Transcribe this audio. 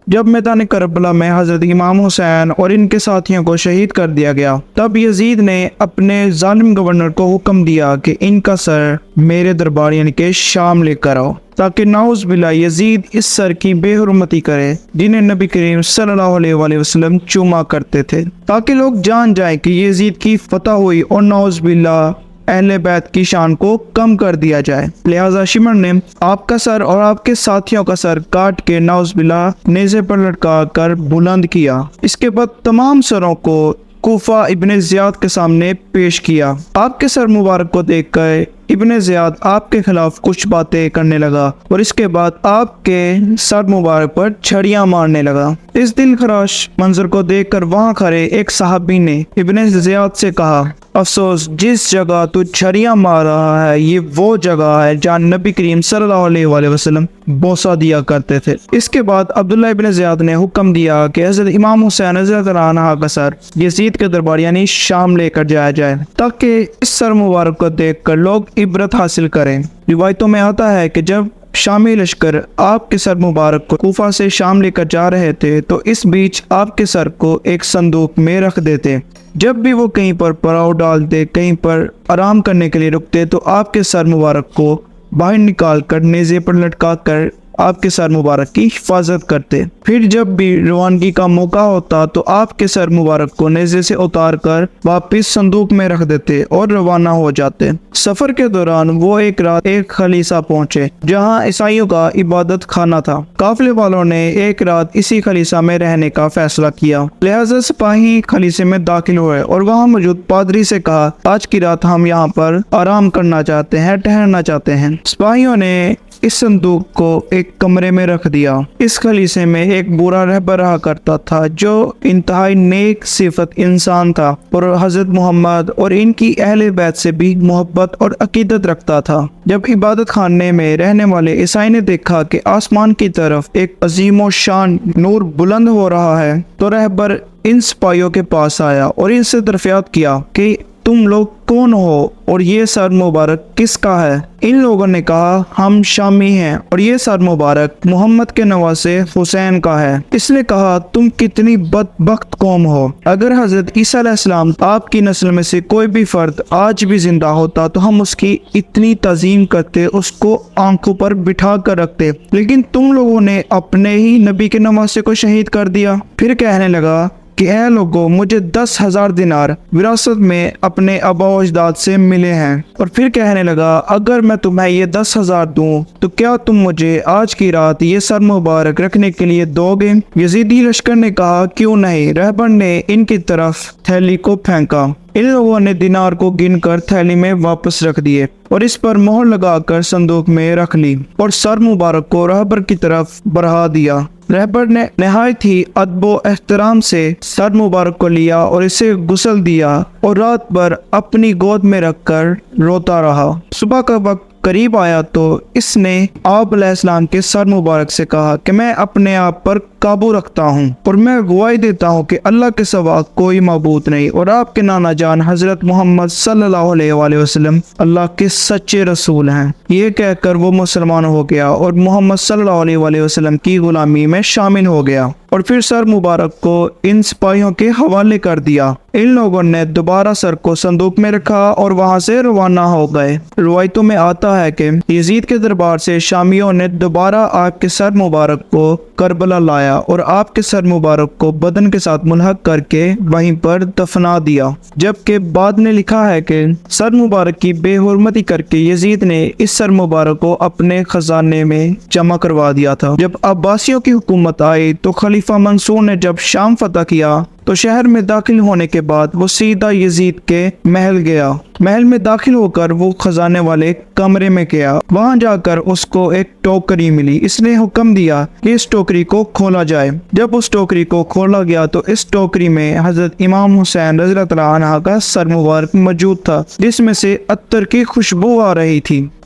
جب میدان کربلا میں حضرت امام حسین اور ان کے ساتھیوں کو شہید کر دیا گیا، تب یزید نے اپنے ظالم گورنر کو حکم دیا کہ ان کا سر میرے دربار یعنی کہ شام لے کر آؤ، تاکہ نعوذ باللہ یزید اس سر کی بے حرمتی کرے جنہیں نبی کریم صلی اللہ علیہ وآلہ وسلم چوما کرتے تھے، تاکہ لوگ جان جائیں کہ یزید کی فتح ہوئی اور نعوذ باللہ اہل بیت کی شان کو کم کر دیا جائے۔ لہذا شمر نے آپ کا سر اور آپ کے ساتھیوں کا سر کاٹ کے نعوذ باللہ نیزے پر لٹکا کر بلند کیا۔ اس کے بعد تمام سروں کو کوفہ ابن زیاد کے سامنے پیش کیا۔ آپ کے سر مبارک کو دیکھ کر ابن زیاد آپ کے خلاف کچھ باتیں کرنے لگا اور اس کے بعد آپ کے سر مبارک پر چھڑیاں مارنے لگا۔ اس دل خراش منظر کو دیکھ کر وہاں کھڑے ایک صحابی نے ابن زیاد سے کہا، افسوس، جس جگہ تو چھڑیاں مار رہا ہے یہ وہ جگہ ہے جہاں نبی کریم صلی اللہ علیہ وآلہ وسلم بوسہ دیا کرتے تھے۔ اس کے بعد عبداللہ ابن زیاد نے حکم دیا کہ حضرت امام حسین رضی اللہ عنہ کا سر یزید کے دربار یعنی شام لے کر جایا جائے، تاکہ اس سر مبارک کو دیکھ کر لوگ عبرت حاصل کریں۔ روایتوں میں آتا ہے کہ جب شامی لشکر آپ کے سر مبارک کو کوفہ سے شام لے کر جا رہے تھے تو اس بیچ آپ کے سر کو ایک صندوق میں رکھ دیتے۔ جب بھی وہ کہیں پر پڑاؤ ڈالتے، کہیں پر آرام کرنے کے لیے رکتے تو آپ کے سر مبارک کو باہر نکال کر نیزے پر لٹکا کر آپ کے سر مبارک کی حفاظت کرتے۔ پھر جب بھی روانگی کا موقع ہوتا تو آپ کے سر مبارک کو نیزے سے اتار کر واپس صندوق میں رکھ دیتے اور روانہ ہو جاتے۔ سفر کے دوران وہ ایک رات ایک خلیصہ پہنچے جہاں عیسائیوں کا عبادت خانہ تھا۔ قافلے والوں نے ایک رات اسی خلیصہ میں رہنے کا فیصلہ کیا، لہذا سپاہی خلیصے میں داخل ہوئے اور وہاں موجود پادری سے کہا، آج کی رات ہم یہاں پر آرام کرنا چاہتے ہیں، ٹھہرنا چاہتے ہیں۔ سپاہیوں نے اس صندوق کو ایک کمرے میں رکھ دیا۔ اس خلیصے میں ایک برا رہبر رہا کرتا تھا جو انتہائی نیک صفت انسان تھا اور حضرت محمد اور ان کی اہل بیت سے بھی محبت اور عقیدت رکھتا تھا۔ جب عبادت خانے میں رہنے والے عیسائی نے دیکھا کہ آسمان کی طرف ایک عظیم و شان نور بلند ہو رہا ہے تو رہبر ان سپاہیوں کے پاس آیا اور ان سے دریافت کیا کہ تم لوگ کون ہو اور یہ سر مبارک کس کا ہے؟ ان لوگوں نے کہا، ہم شامی ہیں اور یہ سر مبارک محمد کے نواسے حسین کا ہے۔ اس نے کہا، تم کتنی بدبخت قوم ہو، اگر حضرت عیسیٰ علیہ السلام آپ کی نسل میں سے کوئی بھی فرد آج بھی زندہ ہوتا تو ہم اس کی اتنی تعظیم کرتے، اس کو آنکھوں پر بٹھا کر رکھتے، لیکن تم لوگوں نے اپنے ہی نبی کے نواسے کو شہید کر دیا۔ پھر کہنے لگا کہ اے لوگو، مجھے 10,000 دینار وراثت میں اپنے آبا و اجداد سے ملے ہیں۔ اور پھر کہنے لگا، اگر میں تمہیں یہ 10,000 دوں تو کیا تم مجھے آج کی رات یہ سر مبارک رکھنے کے لیے دو گے؟ یزیدی لشکر نے کہا، کیوں نہیں۔ رہبر نے ان کی طرف تھیلی کو پھینکا۔ ان لوگوں نے دینار کو گن کر تھیلی میں واپس رکھ دیے اور اس پر مہر لگا کر صندوق میں رکھ لی اور سر مبارک کو رہبر کی طرف بڑھا دیا۔ رہبر نے نہایت ہی ادب و احترام سے سر مبارک کو لیا اور اسے غسل دیا اور رات بھر اپنی گود میں رکھ کر روتا رہا۔ صبح کا وقت قریب آیا تو اس نے آپ علیہ السلام کے سر مبارک سے کہا کہ میں اپنے آپ پر قابو رکھتا ہوں اور میں گواہی دیتا ہوں کہ اللہ کے سوا کوئی معبود نہیں اور آپ کے نانا جان حضرت محمد صلی اللہ علیہ وآلہ وسلم اللہ کے سچے رسول ہیں۔ یہ کہہ کر وہ مسلمان ہو گیا اور محمد صلی اللہ علیہ وآلہ وسلم کی غلامی میں شامل ہو گیا اور پھر سر مبارک کو ان سپاہیوں کے حوالے کر دیا۔ ان لوگوں نے دوبارہ سر کو صندوق میں رکھا اور وہاں سے روانہ ہو گئے۔ روایتوں میں آتا ہے کہ یزید کے دربار سے شامیوں نے دوبارہ آپ کے سر مبارک کو کربلا لایا اور آپ کے سر مبارک کو بدن کے ساتھ ملحق کر کے وہیں پر دفنا دیا، جبکہ بعد نے لکھا ہے کہ سر مبارک کی بے حرمتی کر کے یزید نے اس سر مبارک کو اپنے خزانے میں جمع کروا دیا تھا۔ جب عباسیوں کی حکومت آئی تو خلیفہ منصور نے جب شام فتح کیا تو شہر میں داخل ہونے کے بعد وہ سیدھا یزید کے محل گیا۔ محل میں داخل ہو کر وہ خزانے والے کمرے میں گیا۔ وہاں جا کر اس کو ایک ٹوکری ملی۔ اس نے حکم دیا کہ اس ٹوکری کو کھولا جائے۔ جب اس ٹوکری کو کھولا گیا تو اس ٹوکری میں حضرت امام حسین رضی اللہ عنہ کا سر مبارک موجود تھا، جس میں سے عطر کی خوشبو آ رہی تھی۔